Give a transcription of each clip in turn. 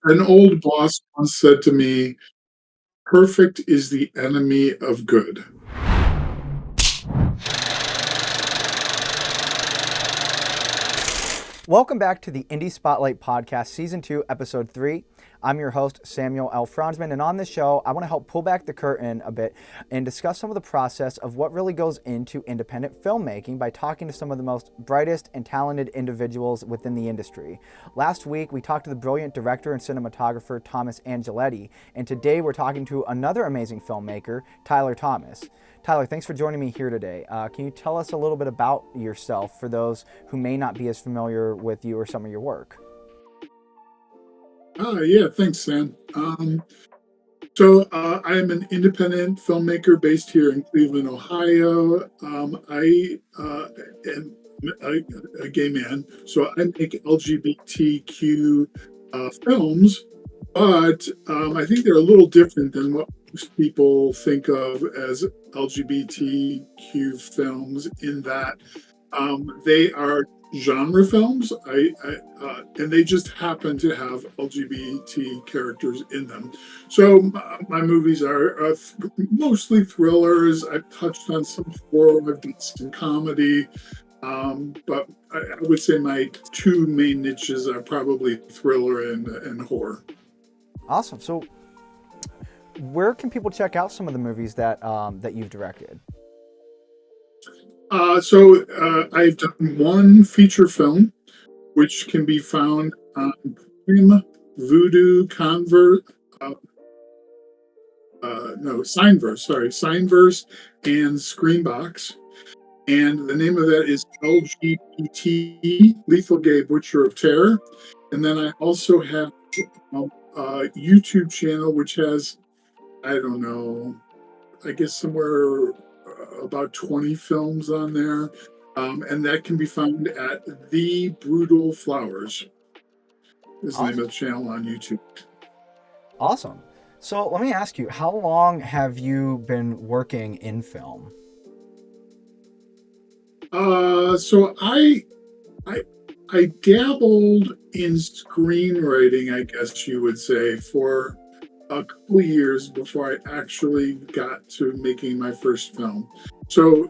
An old boss once said to me, "Perfect is the enemy of good." Welcome back to the Indie Spotlight Podcast, Season 2, Episode 3. I'm your host, Samuel L. Fronsman, and on this show, I want to help pull back the curtain a bit and discuss some of the process of what really goes into independent filmmaking by talking to some of the most brightest and talented individuals within the industry. Last week, we talked to the brilliant director and cinematographer Thomas Angeletti, and today we're talking to another amazing filmmaker, Tyler Thomas. Tyler, thanks for joining me here today. Can you tell us a little bit about yourself for those who may not be as familiar with you or some of your work? Yeah, thanks, Sam. So I am an independent filmmaker based here in Cleveland, Ohio. I am a gay man, so I make LGBTQ films, but I think they're a little different than what most people think of as LGBTQ films in that they are genre films. And they just happen to have LGBT characters in them. So my movies are mostly thrillers. I've touched on some horror, I've done some comedy, but I would say my two main niches are probably thriller and horror. Awesome. So, where can people check out some of the movies that you've directed? I've done one feature film, which can be found on Prime, Voodoo, Convert, uh, no, Signverse, sorry, Signverse and Screenbox. And the name of that is LGBT, Lethal Gay Butcher of Terror. And then I also have a YouTube channel, which has, I don't know, I guess somewhere about 20 films on there. And that can be found at The Brutal Flowers, is the name of Awesome. the channel on YouTube. Awesome. So, let me ask you, how long have you been working in film? So I I dabbled in screenwriting, I guess you would say, for a couple of years before I actually got to making my first film. So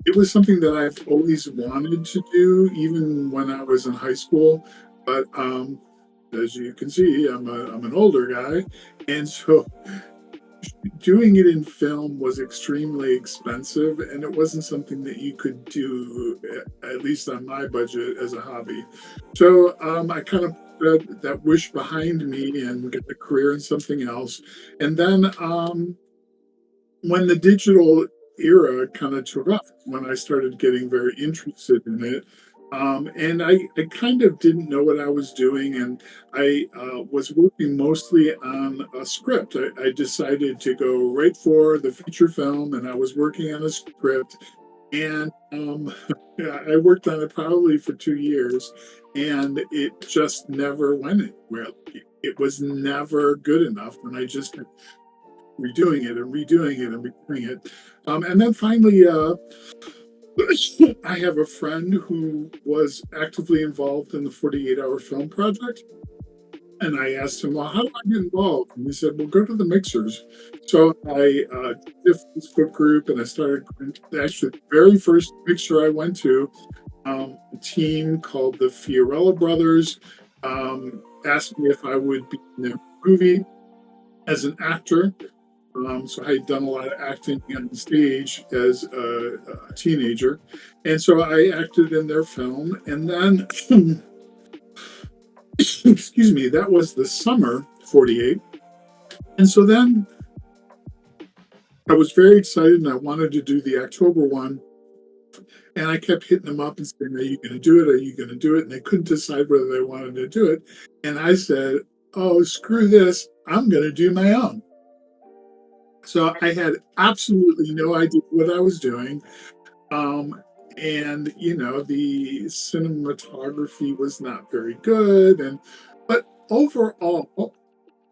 it was something that I've always wanted to do, even when I was in high school. But as you can see, I'm an older guy, and so doing it in film was extremely expensive, and it wasn't something that you could do, at least on my budget, as a hobby. So I kind of put that wish behind me and got a career in something else. And then when the digital era kind of took off, when I started getting very interested in it. And I kind of didn't know what I was doing, and I was working mostly on a script. I decided to go right for the feature film, and I was working on a script. And yeah, I worked on it probably for 2 years, and it just never went anywhere. It was never good enough, and I just kept redoing it and redoing it and redoing it. And then finally, I have a friend who was actively involved in the 48-hour film project. And I asked him, well, how do I get involved? And he said, well, go to the mixers. So I did a Facebook group and I started, actually, the very first mixer I went to, a team called the Fiorella Brothers asked me if I would be in their movie as an actor. So I had done a lot of acting on stage as a teenager. And so I acted in their film. And then, excuse me, that was the summer 48. And so then I was very excited and I wanted to do the October one. And I kept hitting them up and saying, are you going to do it? Are you going to do it? And they couldn't decide whether they wanted to do it. And I said, oh, screw this. I'm going to do my own. So I had absolutely no idea what I was doing. Um, and the cinematography was not very good. But overall, I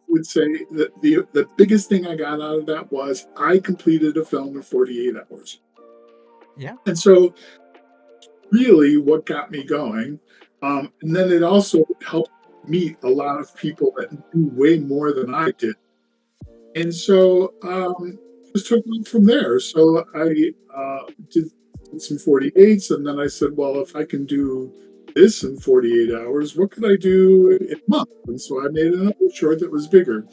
would say that the biggest thing I got out of that was I completed a film in 48 hours. Yeah. And so really what got me going. And then it also helped. meet a lot of people that knew way more than I did. And so just took it from there. So I did some 48s, and then I said, well, if I can do this in 48 hours, what could I do in a month? And so I made another short that was bigger.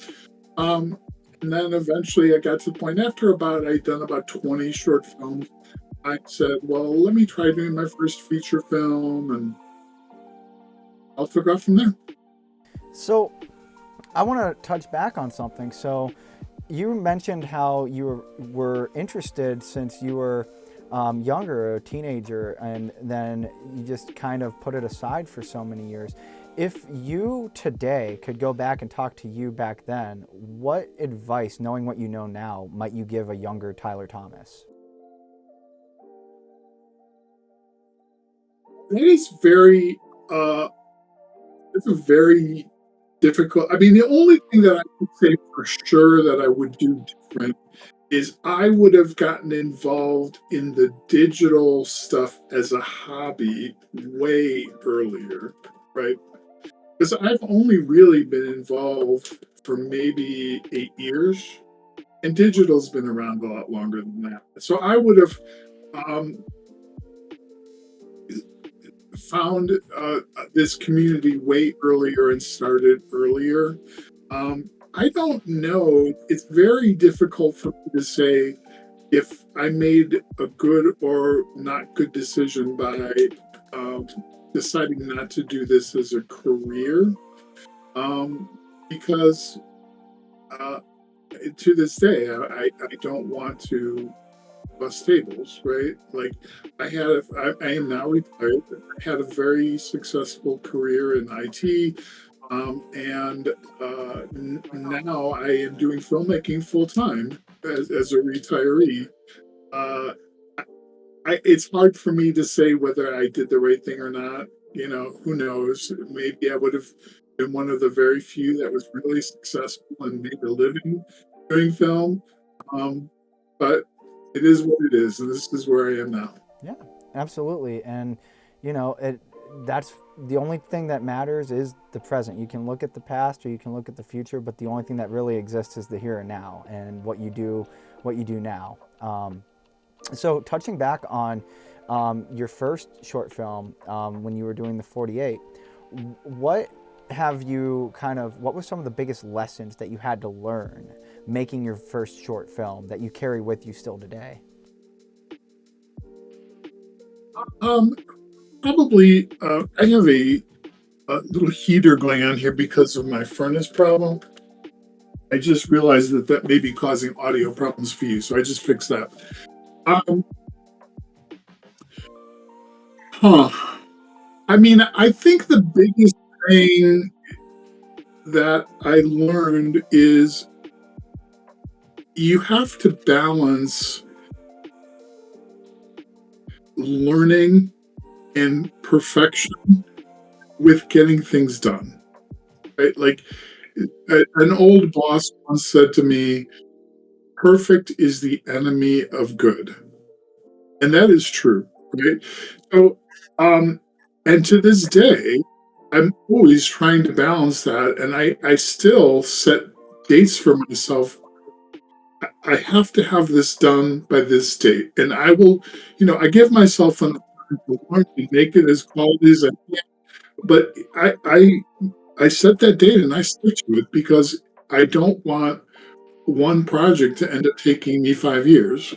Um, and then eventually I got to the point after I'd done about 20 short films. I said, well, let me try doing my first feature film, and I'll took off from there. So I want to touch back on something. So you mentioned how you were interested since you were younger, a teenager, and then you just kind of put it aside for so many years. If you today could go back and talk to you back then, what advice, knowing what you know now, might you give a younger Tyler Thomas? That is uh, it's a very difficult. I mean, the only thing that I would say for sure that I would do different is I would have gotten involved in the digital stuff as a hobby way earlier, right? Because I've only really been involved for maybe 8 years, and digital's been around a lot longer than that. So I would have um, found this community way earlier and started earlier. I don't know. It's very difficult for me to say if I made a good or not good decision by um, deciding not to do this as a career, because uh, to this day, I don't want to bust tables, right? Like I am now retired. I had a very successful career in IT, and now I am doing filmmaking full time as a retiree. Uh, it's hard for me to say whether I did the right thing or not. You know, who knows? Maybe I would have been one of the very few that was really successful and made a living doing film. Um, but it is what it is, and this is where I am now. Yeah, absolutely. And it that's the only thing that matters is the present. You can look at the past or you can look at the future, but the only thing that really exists is the here and now and what you do now. So touching back on your first short film when you were doing the 48, what what were some of the biggest lessons that you had to learn making your first short film that you carry with you still today? Um, Probably, I have a little heater going on here because of my furnace problem. I just realized that that may be causing audio problems for you, so I just fixed that. Um, huh. I mean, I think the biggest thing that I learned is you have to balance learning and perfection with getting things done. Right? Like an old boss once said to me, perfect is the enemy of good. And that is true, right? So, um, and to this day, I'm always trying to balance that. And I still set dates for myself. I have to have this done by this date. And I will, I give myself enough time to learn and make it as quality as I can. But I set that date and I stick to it because I don't want one project to end up taking me 5 years.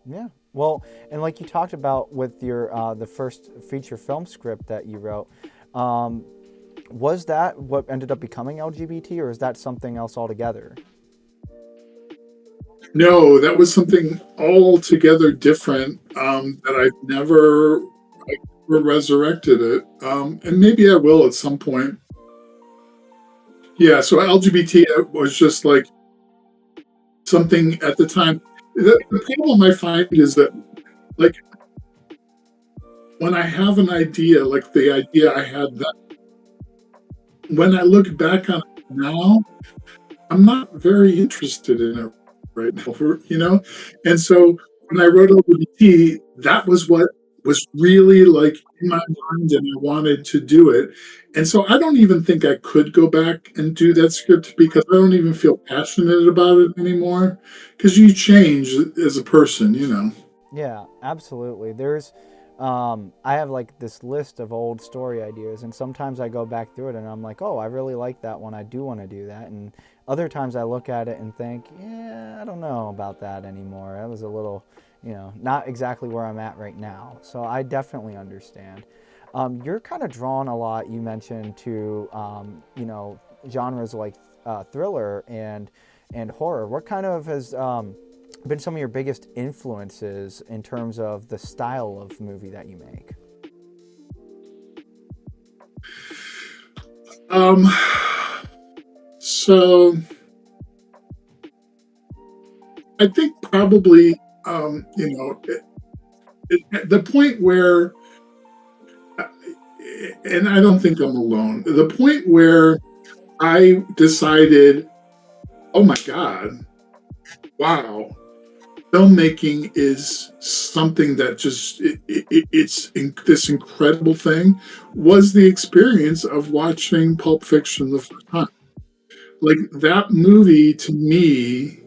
Yeah. Well, and like you talked about with your the first feature film script that you wrote, um, was that what ended up becoming LGBT, or is that something else altogether? No, that was something altogether different that I never resurrected it. And maybe I will at some point. Yeah, so LGBT was just like something at the time. The problem I find is that, like, when I have an idea, like the idea I had then, when I look back on it now, I'm not very interested in it right now. And so when I wrote LGBT, that was what was really like in my mind and I wanted to do it. And so I don't even think I could go back and do that script because I don't even feel passionate about it anymore. Because you change as a person, you know. Yeah, absolutely. I have like this list of old story ideas, and sometimes I go back through it and I'm like, oh, I really like that one. I do want to do that. And other times I look at it and think, yeah, I don't know about that anymore. That was a little, not exactly where I'm at right now. So I definitely understand. You're kind of drawn a lot, you mentioned, to, genres like thriller and horror. What kind of has been some of your biggest influences in terms of the style of movie that you make? Um, so I think probably, at the point where, uh, and I don't think I'm alone, the point where I decided, oh my God, wow, filmmaking is something that just this incredible thing was the experience of watching Pulp Fiction the first time. Like that movie to me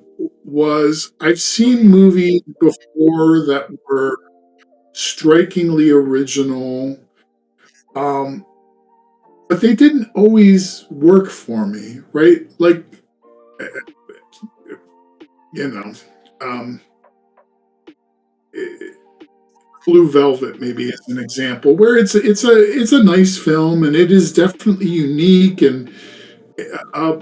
was I've seen movies before that were strikingly original, um, but they didn't always work for me, right? Like eh, you know, um, eh, Blue Velvet maybe is an example where it's a nice film and it is definitely unique and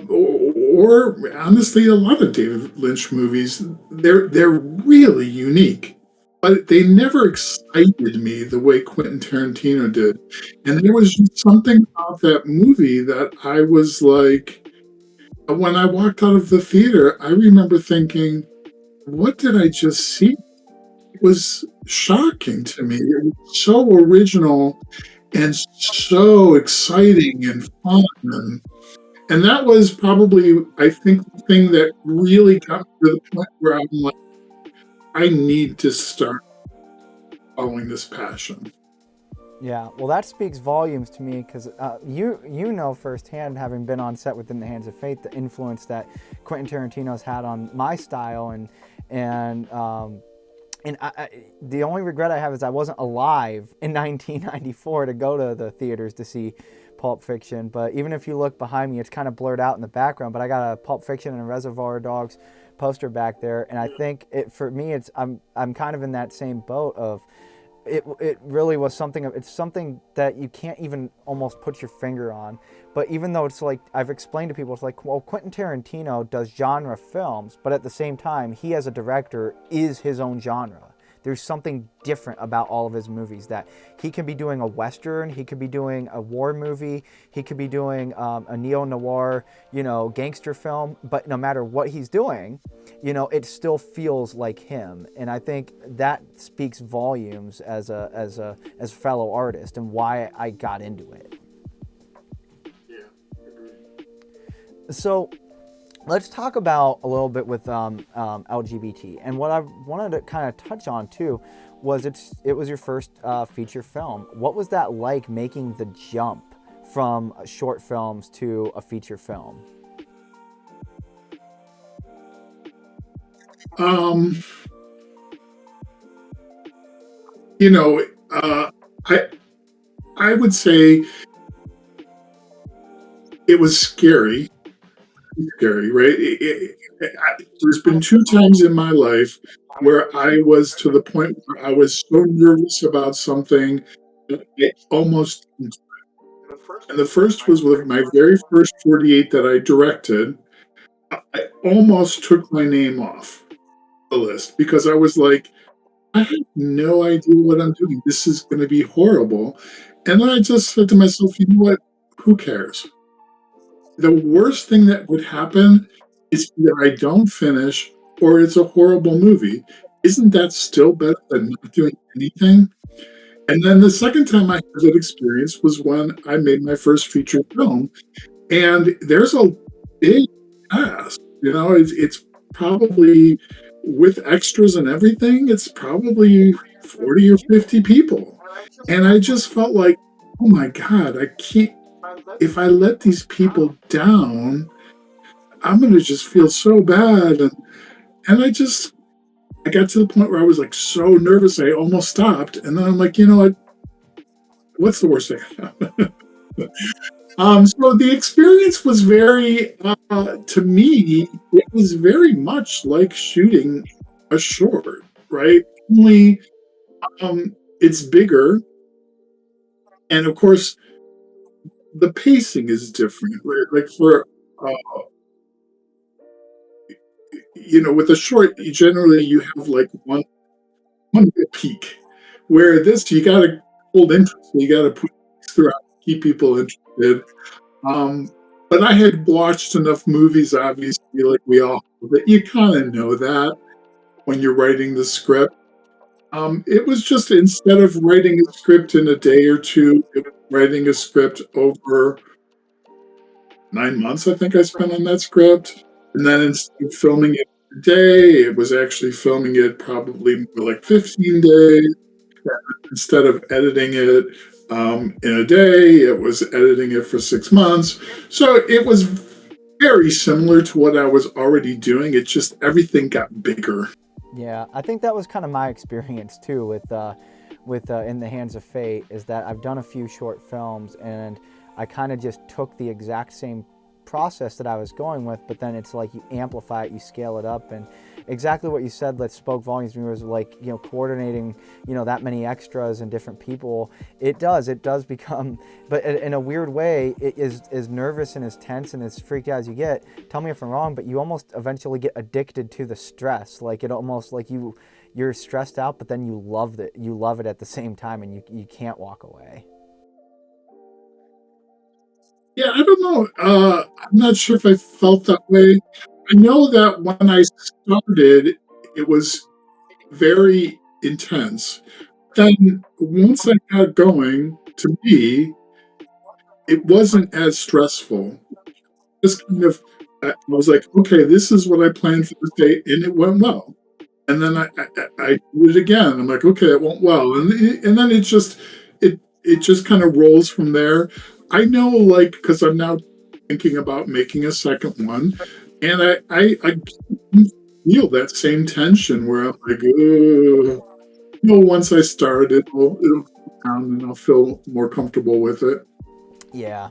or honestly a lot of David Lynch movies they're really unique, but they never excited me the way Quentin Tarantino did, and there was just something about that movie that I was like when I walked out of the theater I remember thinking, what did I just see? Was shocking to me. It was so original and so exciting and fun. And that was probably, I think, the thing that really got me to the point where I'm like, I need to start following this passion. Yeah, well, that speaks volumes to me because you know firsthand, having been on set within the Hands of Fate, the influence that Quentin Tarantino's had on my style, and the only regret I have is I wasn't alive in 1994 to go to the theaters to see Pulp Fiction. But even if you look behind me, it's kind of blurred out in the background. But I got a Pulp Fiction and a Reservoir Dogs poster back there, and I think for me, I'm kind of in that same boat of it really was something. It's something that you can't even almost put your finger on. But even though it's like I've explained to people, it's like, well, Quentin Tarantino does genre films, but at the same time, he as a director is his own genre. There's something different about all of his movies that he can be doing a western, he could be doing a war movie, he could be doing a neo noir, gangster film. But no matter what he's doing, it still feels like him. And I think that speaks volumes as a fellow artist and why I got into it. Yeah, agreed. So let's talk about a little bit with LGBT. And what I wanted to kind of touch on too was it was your first feature film. What was that like, making the jump from short films to a feature film? Um, you know, I I would say it was scary, right? There's been two times in my life where I was to the point where I was so nervous about something that I almost. And the first was with my very first 48 that I directed. I almost took my name off the list because I was like, I have no idea what I'm doing. This is going to be horrible. And then I just said to myself, you know what? Who cares? The worst thing that would happen is either I don't finish or it's a horrible movie. Isn't that still better than not doing anything? And then the second time I had that experience was when I made my first feature film. And there's a big cast, it's probably with extras and everything, it's probably 40 or 50 people. And I just felt like, oh my God, I can't, if I let these people down, I'm going to just feel so bad. And I got to the point where I was like so nervous, I almost stopped. And then I'm like, you know what? What's the worst thing that can happen? So the experience was very, to me, it was very much like shooting a short, right? Only it's bigger. And of course, the pacing is different, right? Like with a short, generally you have like one good peak, where this, you got to hold interest. You got to put throughout, keep people interested. Um, but I had watched enough movies, obviously, like we all, that you kind of know that when you're writing the script. It was just, instead of writing a script in a day or two, it was writing a script over 9 months, I think I spent on that script. And then instead of filming it in a day, it was actually filming it probably more like 15 days. Instead of editing it in a day, it was editing it for 6 months. So it was very similar to what I was already doing. It just, everything got bigger. Yeah, I think that was kind of my experience too with In the Hands of Fate, is that I've done a few short films and I kind of just took the exact same process that I was going with, but then it's like you amplify it, you scale it up, and exactly what you said that spoke volumes to me was like, coordinating, that many extras and different people. It does become, but in a weird way, it is as nervous and as tense and as freaked out as you get. Tell me if I'm wrong, but you almost eventually get addicted to the stress. Like it almost like you're stressed out, but then you love it at the same time, and you can't walk away. Yeah, I don't know. I'm not sure if I felt that way. I know that when I started, it was very intense. Then once I got going, to me, it wasn't as stressful. Just kind of, I was like, okay, this is what I planned for this day, and it went well. And then I did it again. I'm like, okay, it went well, and then it just kind of rolls from there. I know, like, because I'm now thinking about making a second one, and I feel that same tension where I'm like, ugh. Once I start, it'll calm down and I'll feel more comfortable with it. Yeah.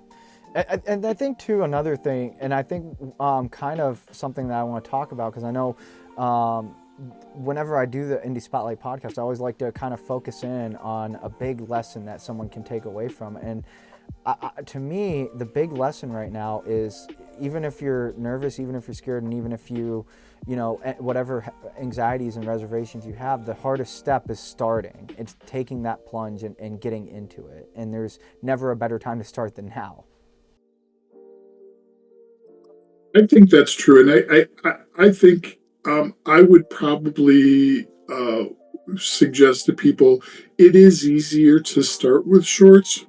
And I think too another thing, and I think kind of something that I want to talk about, because I know um, whenever I do the Indie Spotlight podcast, I always like to kind of focus in on a big lesson that someone can take away from. And to me, the big lesson right now is, even if you're nervous, even if you're scared, and even if whatever anxieties and reservations you have, the hardest step is starting. It's taking that plunge and getting into it. And there's never a better time to start than now. I think that's true, and I think I would probably suggest to people it is easier to start with shorts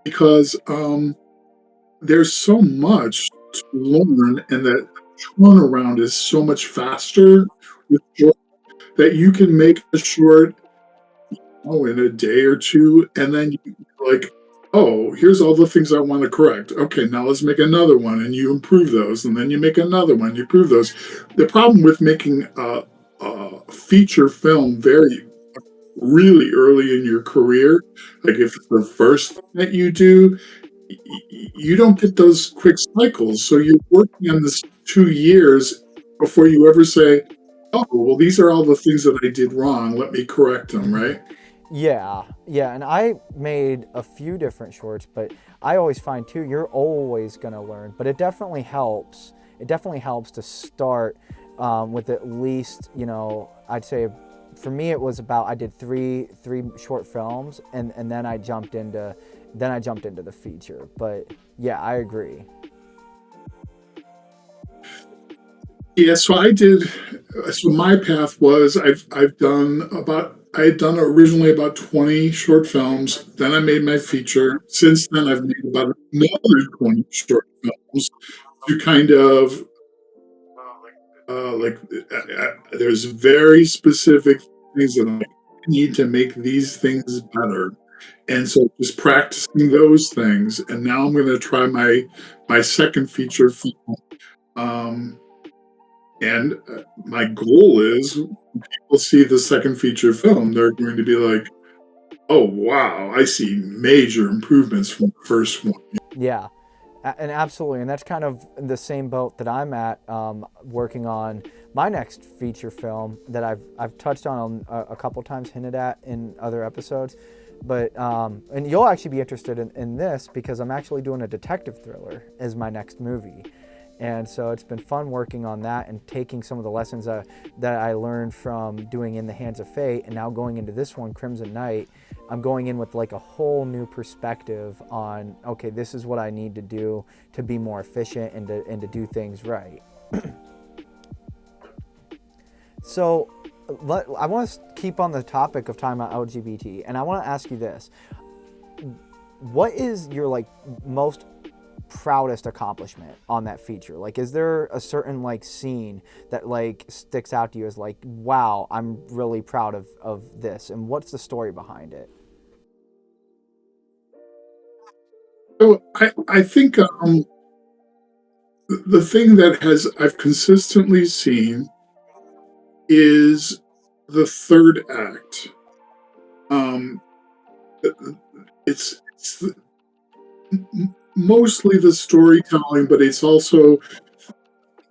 because there's so much to learn, and that turnaround is so much faster with short, that you can make a short, in a day or two, and then you like, oh, here's all the things I want to correct. Okay, now let's make another one, and you improve those, and then you make another one, you improve those. The problem with making a feature film very really early in your career, like if it's the first thing that you do, you don't get those quick cycles. So you're working on this 2 years before you ever say, oh, well, these are all the things that I did wrong. Let me correct them, right? Yeah, yeah, and I made a few different shorts, but I always find too, you're always gonna learn. But it definitely helps. It definitely helps to start with at least, I'd say, for me it was about, I did three short films, and then I jumped into the feature. But yeah, I agree. Yeah, so I did. So my path was, I had done originally about 20 short films. Then I made my feature. Since then, I've made about another 20 short films to kind of there's very specific things that I like. need to make these things better. And so just practicing those things, and now I'm going to try my second feature film. Um, and my goal is we'll see the second feature film. They're going to be like, "Oh wow, I see major improvements from the first one." Yeah, and absolutely, and that's kind of the same boat that I'm at, working on my next feature film that I've touched on a couple times, hinted at in other episodes. But and you'll actually be interested in this because I'm actually doing a detective thriller as my next movie. And so it's been fun working on that and taking some of the lessons that I learned from doing In the Hands of Fate, and now going into this one, Crimson Night. I'm going in with like a whole new perspective on, okay, this is what I need to do to be more efficient and to do things right. So I want to keep on the topic of talking about LGBT, and I want to ask you this: what is your like most proudest accomplishment on that feature? Like, is there a certain like scene that like sticks out to you as like, wow, I'm really proud of this, and what's the story behind it? So I think the thing that has I've consistently seen is the third act. Um, it's mostly the storytelling, but it's also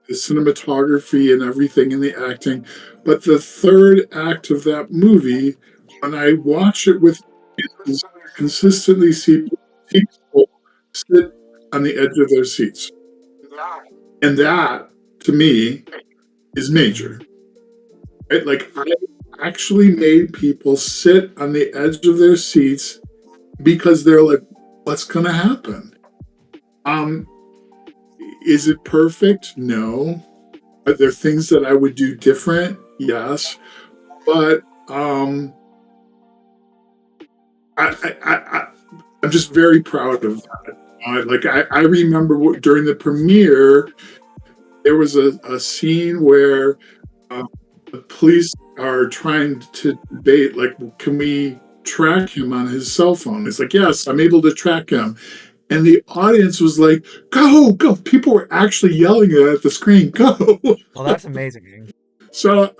the cinematography and everything in the acting. But the third act of that movie, when I watch it with kids, I consistently see people sit on the edge of their seats. And that, to me, is major. Right? Like, I actually made people sit on the edge of their seats because they're like, what's going to happen? Um, is it perfect? No. Are there things that I would do different? Yes. But I I'm just very proud of that. Like I remember during the premiere, there was a scene where uh, the police are trying to debate, like, can we track him on his cell phone? It's like, yes, I'm able to track him. And the audience was like, go, go. People were actually yelling at the screen, go. Well, that's amazing. So,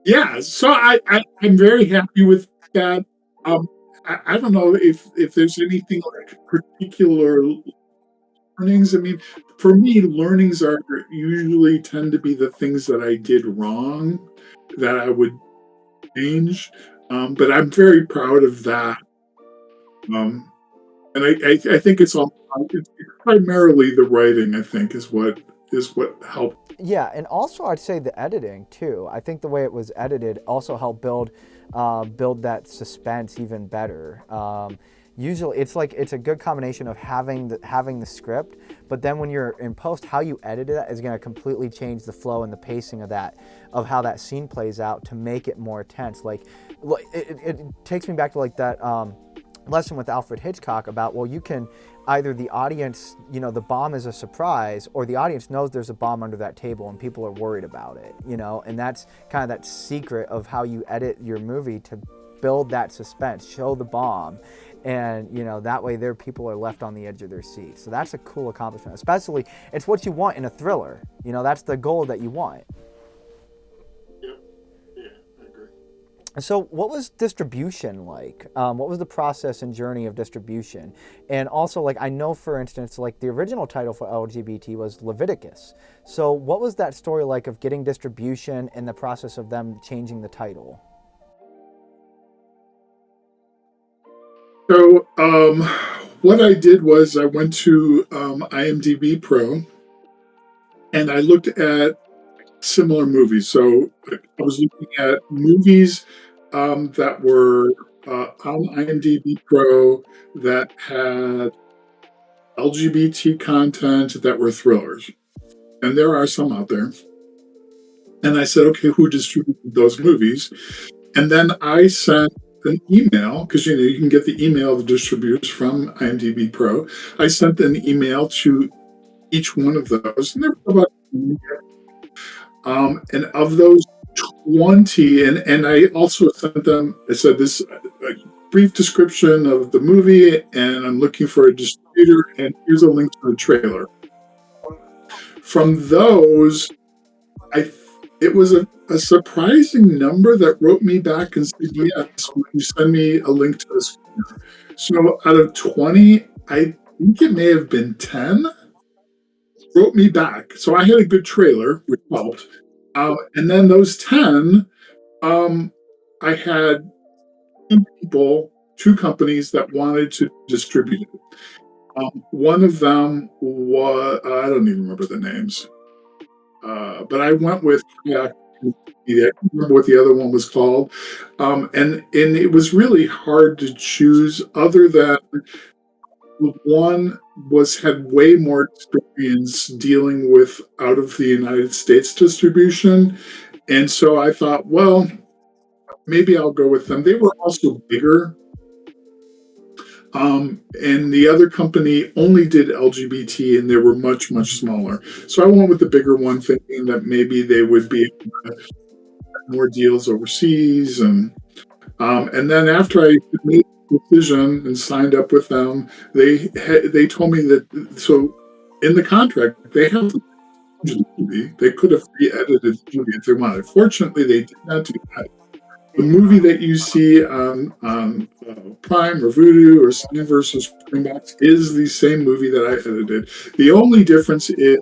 yeah, so I'm very happy with that. Um, I don't know if there's anything like particular learnings. I mean, for me, learnings are usually tend to be the things that I did wrong that I would change. But I'm very proud of that. Um, and I think it's primarily the writing. I think is what helped. Yeah, and also I'd say the editing too. I think the way it was edited also helped build that suspense even better. Usually, it's like it's a good combination of having the script, but then when you're in post, how you edit it is going to completely change the flow and the pacing of how that scene plays out to make it more tense. Like, it takes me back to like that. Lesson with Alfred Hitchcock about, well, you can either the audience, the bomb is a surprise, or the audience knows there's a bomb under that table and people are worried about it, and that's kind of that secret of how you edit your movie to build that suspense, show the bomb, and that way there people are left on the edge of their seats. So that's a cool accomplishment, especially it's what you want in a thriller. That's the goal that you want. Yeah, yeah, I agree. So, what was distribution like? What was the process and journey of distribution? And also, like, I know, for instance, like the original title for LGBT was Leviticus. So, what was that story like of getting distribution and the process of them changing the title? So, what I did was I went to IMDb Pro and I looked at similar movies. So I was looking at movies that were on IMDb Pro that had LGBT content that were thrillers. And there are some out there. And I said, okay, who distributed those movies? And then I sent an email because you can get the email of the distributors from IMDb Pro. I sent an email to each one of those, and there were about and of those one T, and I also sent them. I said this a brief description of the movie, and I'm looking for a distributor, and here's a link to the trailer. From those, I it was a surprising number that wrote me back and said, "Yes, will you send me a link to this?" So out of 20, I think it may have been 10 wrote me back. So I had a good trailer, which helped. And then those 10, um, I had two people, two companies that wanted to distribute it. One of them was, I don't even remember the names, but I went with, yeah, I can't remember what the other one was called. And it was really hard to choose, other than one was had way more experience dealing with out of the United States distribution. And so I thought, well, maybe I'll go with them. They were also bigger. And the other company only did LGBT, and they were much, much smaller. So I went with the bigger one, thinking that maybe they would be more deals overseas. And then after I made the decision and signed up with them, they told me that, so in the contract they have to change the movie. They could have re-edited the movie if they wanted. Fortunately, they did not do that. The movie that you see on Prime or Vudu or Cineverse or Screenbox is the same movie that I edited. The only difference is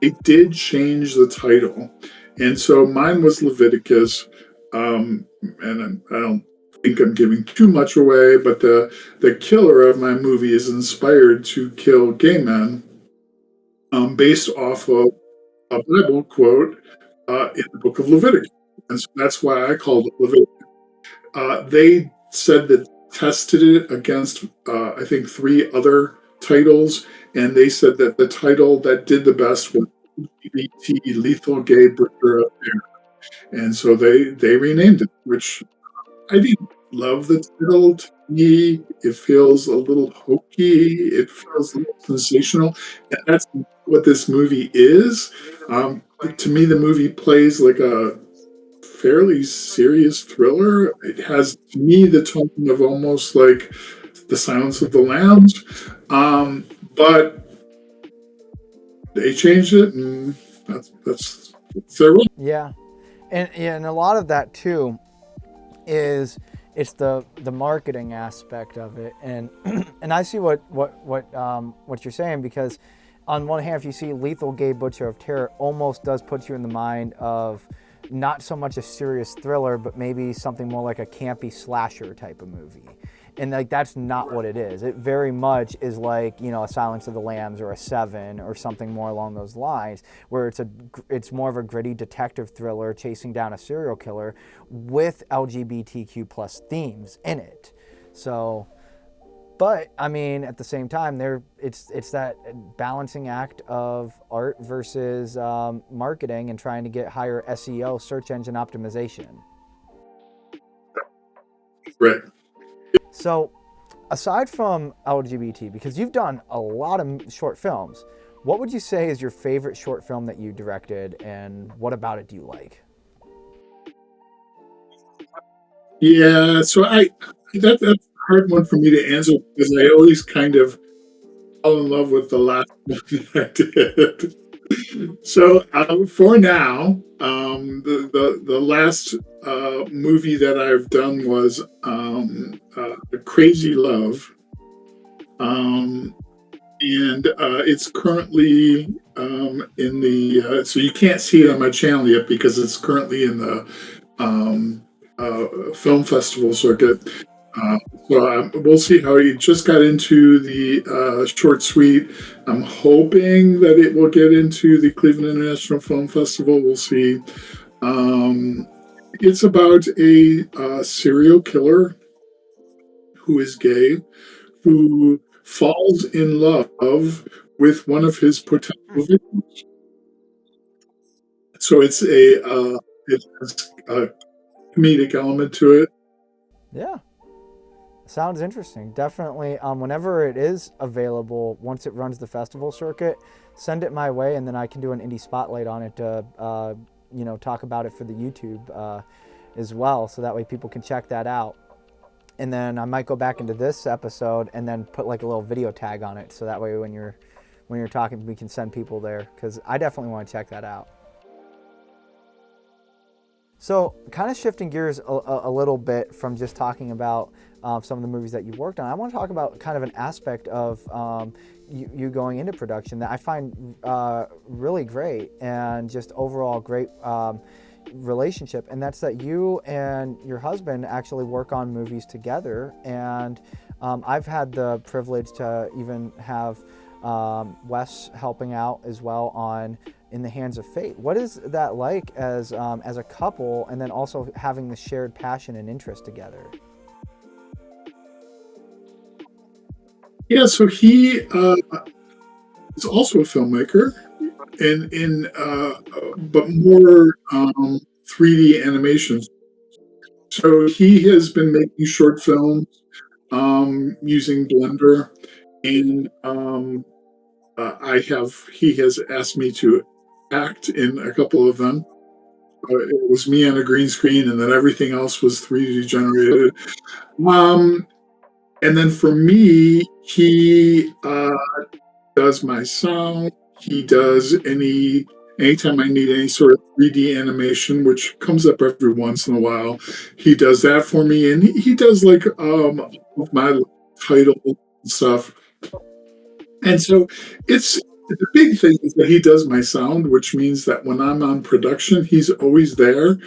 it did change the title, and so mine was Leviticus. And I don't think I'm giving too much away, but the killer of my movie is inspired to kill gay men, based off of a Bible quote in the book of Leviticus, and so that's why I called it Leviticus. They said that tested it against, I think, three other titles, and they said that the title that did the best was LGBT, Lethal Gay Butcher of Air. And so they renamed it, which I didn't love the title. To me, it feels a little hokey. It feels a little sensational, and that's what this movie is. To me, the movie plays like a fairly serious thriller. It has, to me, the tone of almost like The Silence of the Lambs, but they changed it, and that's their way. Yeah, and a lot of that too is it's the marketing aspect of it, and and I see what you're saying, because on one hand, if you see Lethal Gay Butcher of Terror, almost does put you in the mind of not so much a serious thriller, but maybe something more like a campy slasher type of movie. And like that's not what it is. It very much is like, you know, a Silence of the Lambs or a Seven or something more along those lines, where it's more of a gritty detective thriller chasing down a serial killer with LGBTQ plus themes in it. So, but I mean, at the same time, it's that balancing act of art versus marketing and trying to get higher SEO, search engine optimization. Right. So, aside from LGBT, because you've done a lot of short films, what would you say is your favorite short film that you directed, and what about it do you like? Yeah, so that's a hard one for me to answer because I always kind of fall in love with the last one that I did. So for now, the last movie that I've done was Crazy Love, um, and it's currently in the. So you can't see it on my channel yet because it's currently in the film festival circuit. Uh, so we'll see how he just got into the short suite. I'm hoping that it will get into the Cleveland International Film Festival. We'll see. Um, it's about a serial killer who is gay, who falls in love with one of his potential victims. So it has a comedic element to it. Yeah, sounds interesting. Definitely. Whenever it is available, once it runs the festival circuit, send it my way, and then I can do an indie spotlight on it to talk about it for the YouTube as well, so that way people can check that out. And then I might go back into this episode and then put like a little video tag on it, so that way when you're talking, we can send people there, because I definitely want to check that out. So, kind of shifting gears a little bit from just talking about some of the movies that you've worked on, I want to talk about kind of an aspect of you going into production that I find really great, and just overall great relationship. And that's that you and your husband actually work on movies together. And I've had the privilege to even have Wes helping out as well on In the Hands of Fate. What is that like as a couple, and then also having the shared passion and interest together? Yeah, so he is also a filmmaker, in but more 3D animations. So he has been making short films using Blender, and I have he has asked me to act in a couple of them. It was me on a green screen, and then everything else was 3D generated. Um, and then for me, he does my sound. He does anytime I need any sort of 3D animation, which comes up every once in a while. He does that for me, and he does like my title and stuff. And so it's the big thing is that he does my sound, which means that when I'm on production, he's always there.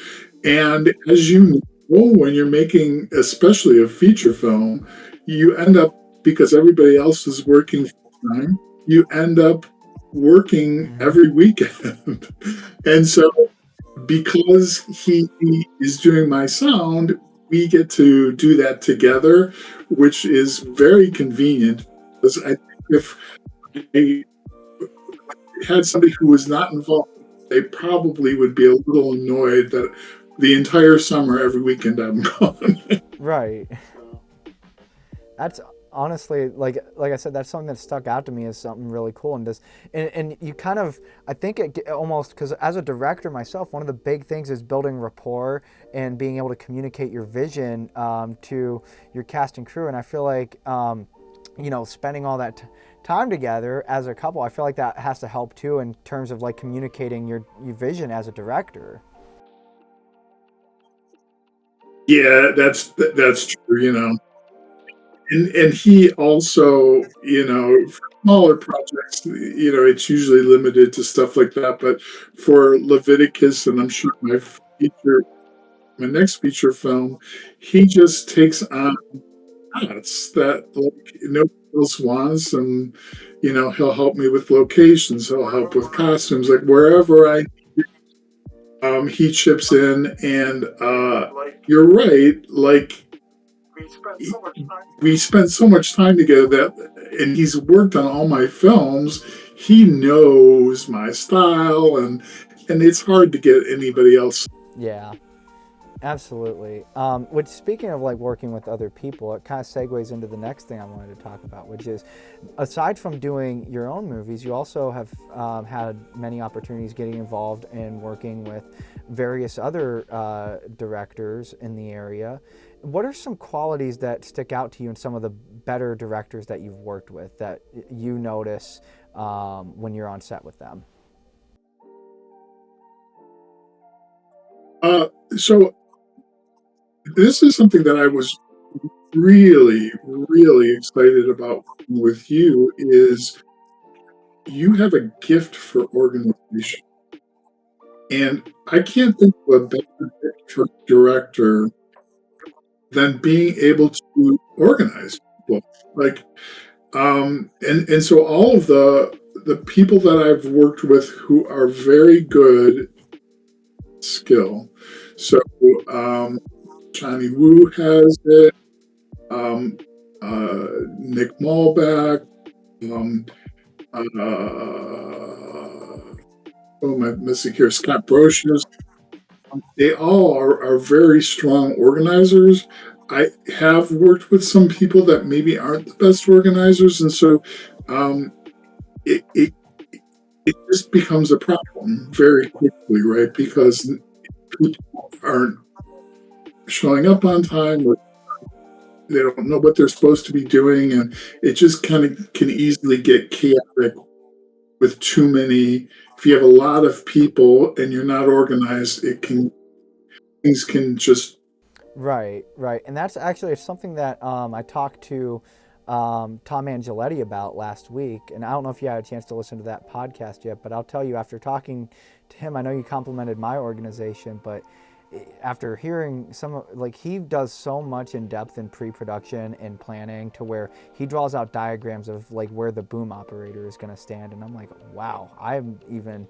And as you know, when you're making, especially a feature film, you end up, because everybody else is working full time, you end up working Mm-hmm. every weekend. And so, because he is doing my sound, we get to do that together, which is very convenient. Because I think if I had somebody who was not involved, they probably would be a little annoyed that the entire summer, every weekend, I'm gone. Right. That's honestly, like I said, that's something that stuck out to me as something really cool. And just and you kind of, I think almost, because as a director myself, one of the big things is building rapport and being able to communicate your vision to your cast and crew. And I feel like spending all that time together as a couple, I feel like that has to help too, in terms of like communicating your vision as a director. Yeah, that's true. And he also, for smaller projects, it's usually limited to stuff like that. But for Leviticus, and I'm sure my next feature film, he just takes on parts that like nobody else wants, and he'll help me with locations, he'll help with costumes, like wherever he chips in, and you're right, like we spent so much time together and he's worked on all my films. He knows my style, and it's hard to get anybody else. Yeah. Absolutely. Which, speaking of like working with other people, it kind of segues into the next thing I wanted to talk about, which is, aside from doing your own movies, you also have had many opportunities getting involved in working with various other directors in the area. What are some qualities that stick out to you in some of the better directors that you've worked with that you notice when you're on set with them? So this is something that I was really, really excited about with you, is you have a gift for organization. And I can't think of a better gift for a director than being able to organize people. Like, and so all of the people that I've worked with who are very good skill. So Johnny Woo has it. Um, Nick Malbec. Um, who am I missing here? Scott Brocious. They all are very strong organizers. I have worked with some people that maybe aren't the best organizers, and so um, it, it it just becomes a problem very quickly, right? Because people aren't showing up on time, or they don't know what they're supposed to be doing, and it just kind of can easily get chaotic with too many. If you have a lot of people and you're not organized, it can things can just Right, right. And that's actually something that I talked to Tom Angeletti about last week. And I don't know if you had a chance to listen to that podcast yet, but I'll tell you, after talking to him, I know you complimented my organization, but after hearing like he does so much in depth in pre-production and planning to where he draws out diagrams of like where the boom operator is going to stand. And I'm like, wow, I'm even,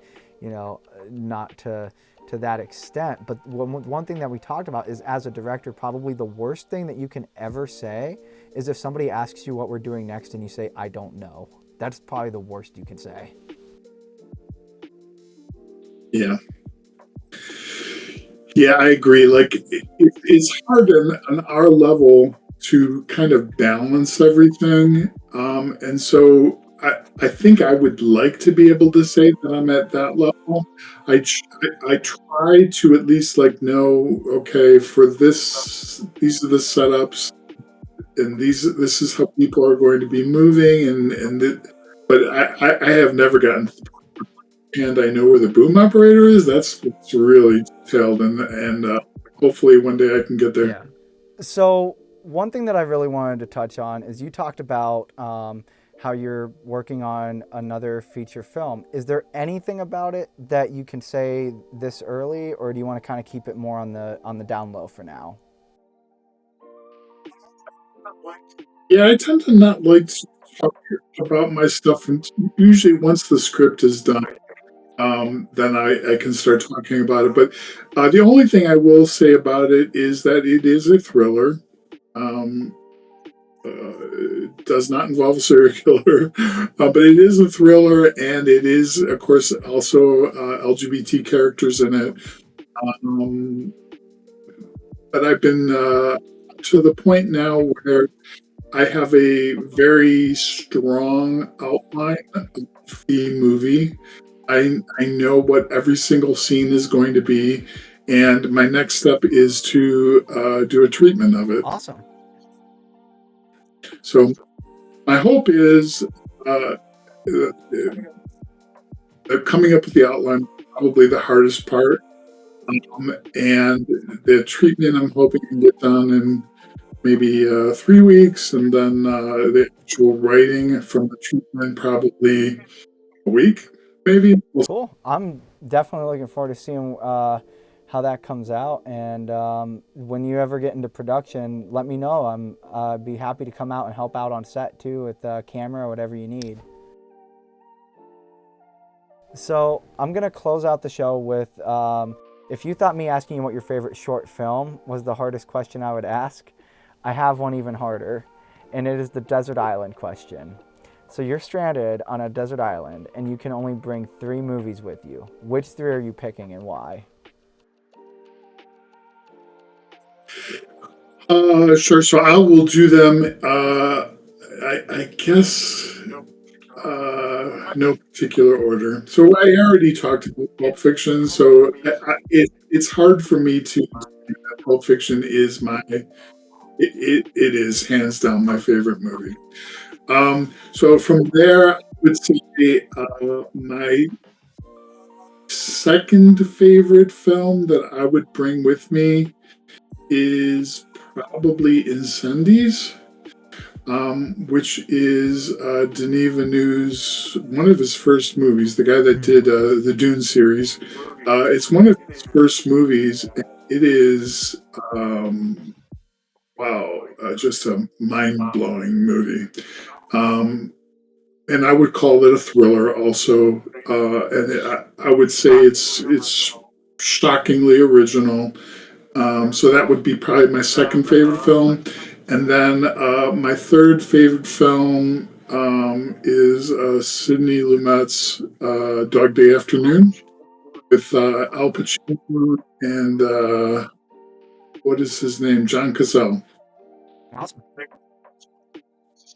not to that extent. But one thing that we talked about is, as a director, probably the worst thing that you can ever say is if somebody asks you what we're doing next and you say, I don't know. That's probably the worst you can say. yeah. Yeah, I agree. Like it's hard on our level to kind of balance everything. And so I think I would like to be able to say that I'm at that level. I try to at least like know, okay, for this, these are the setups, and this is how people are going to be moving, but I have never gotten to the and I know where the boom operator is. That's what's really detailed, and hopefully one day I can get there. Yeah. So one thing that I really wanted to touch on is you talked about how you're working on another feature film. Is there anything about it that you can say this early, or do you want to kind of keep it more on the down low for now? Yeah, I tend to not like to talk about my stuff, and usually once the script is done, then I can start talking about it. But the only thing I will say about it is that it is a thriller. Um, it does not involve a serial killer, but it is a thriller, and it is, of course, also LGBT characters in it. Um, but I've been to the point now where I have a very strong outline of the movie. I know what every single scene is going to be, and my next step is to do a treatment of it. Awesome. So my hope is uh, coming up with the outline, probably the hardest part, and the treatment I'm hoping to get done in maybe 3 weeks, and then the actual writing from the treatment probably a week, maybe. Cool. I'm definitely looking forward to seeing how that comes out. And when you ever get into production, let me know. I'd be happy to come out and help out on set too with the camera or whatever you need. So I'm going to close out the show with if you thought me asking you what your favorite short film was the hardest question I would ask, I have one even harder, and it is the desert island question. So you're stranded on a desert island and you can only bring 3 movies with you. Which 3 are you picking and why? Sure. So I will do them. I guess no particular order. So I already talked about Pulp Fiction, so it's hard for me to. Pulp Fiction is it is hands down my favorite movie. So from there, I would say my second favorite film that I would bring with me is probably Incendies, which is Denis Villeneuve's one of his first movies. The guy that did the Dune series. It's one of his first movies. It is wow, just a mind blowing movie. And I would call it a thriller also. And I would say it's shockingly original. So that would be probably my second favorite film. And then my third favorite film is Sidney Lumet's Dog Day Afternoon with Al Pacino and what is his name? John Cazale. Awesome.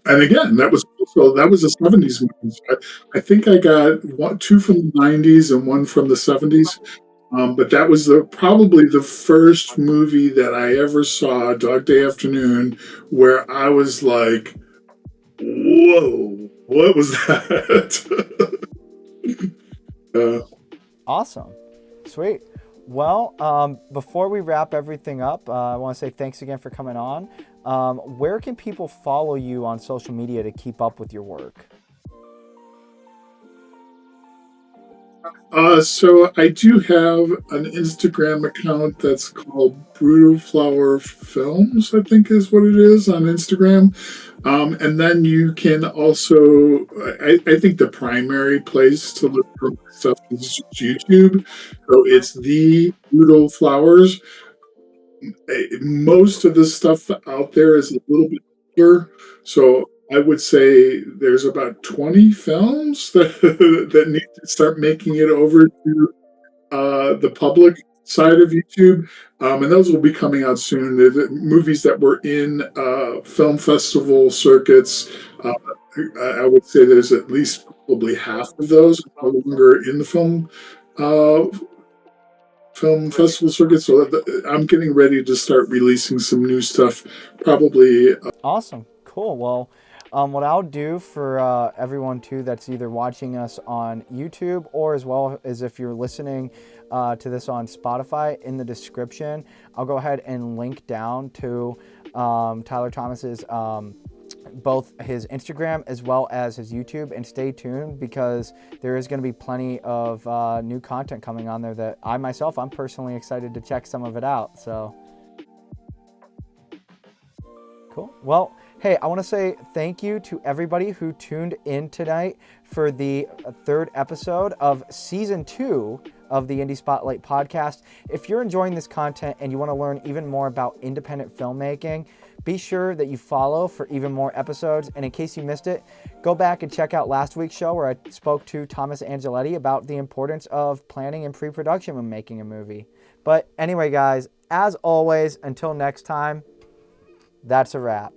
And again, that was So that was a 70s movie. So I think I got two from the 90s and one from the 70s. But that was probably the first movie that I ever saw, Dog Day Afternoon, where I was like, "Whoa, what was that?" uh, Awesome. Sweet. Well, before we wrap everything up, I want to say thanks again for coming on. Where can people follow you on social media to keep up with your work? so I do have an Instagram account that's called Brutal Flower Films, I think is what it is on Instagram. And then you can also, I think the primary place to look for stuff is YouTube. So it's the Brutal Flowers. Most of the stuff out there is a little bit older. So I would say there's about 20 films that, that need to start making it over to the public side of YouTube, and those will be coming out soon. The movies that were in film festival circuits, I would say there's at least probably half of those no longer in the uh, film festival circuit. So I'm getting ready to start releasing some new stuff. Probably. Awesome. Cool. Well, what I'll do for everyone too that's either watching us on YouTube or as well as if you're listening to this on Spotify, in the description, I'll go ahead and link down to Tyler Thomas's both his Instagram as well as his YouTube, and stay tuned because there is going to be plenty of new content coming on there that I'm personally excited to check some of it out. So cool. Well, hey, I want to say thank you to everybody who tuned in tonight for the third episode of season 2 of the Indie Spotlight podcast. If you're enjoying this content and you want to learn even more about independent filmmaking, be sure that you follow for even more episodes. And in case you missed it, go back and check out last week's show where I spoke to Thomas Angeletti about the importance of planning and pre-production when making a movie. But anyway, guys, as always, until next time, that's a wrap.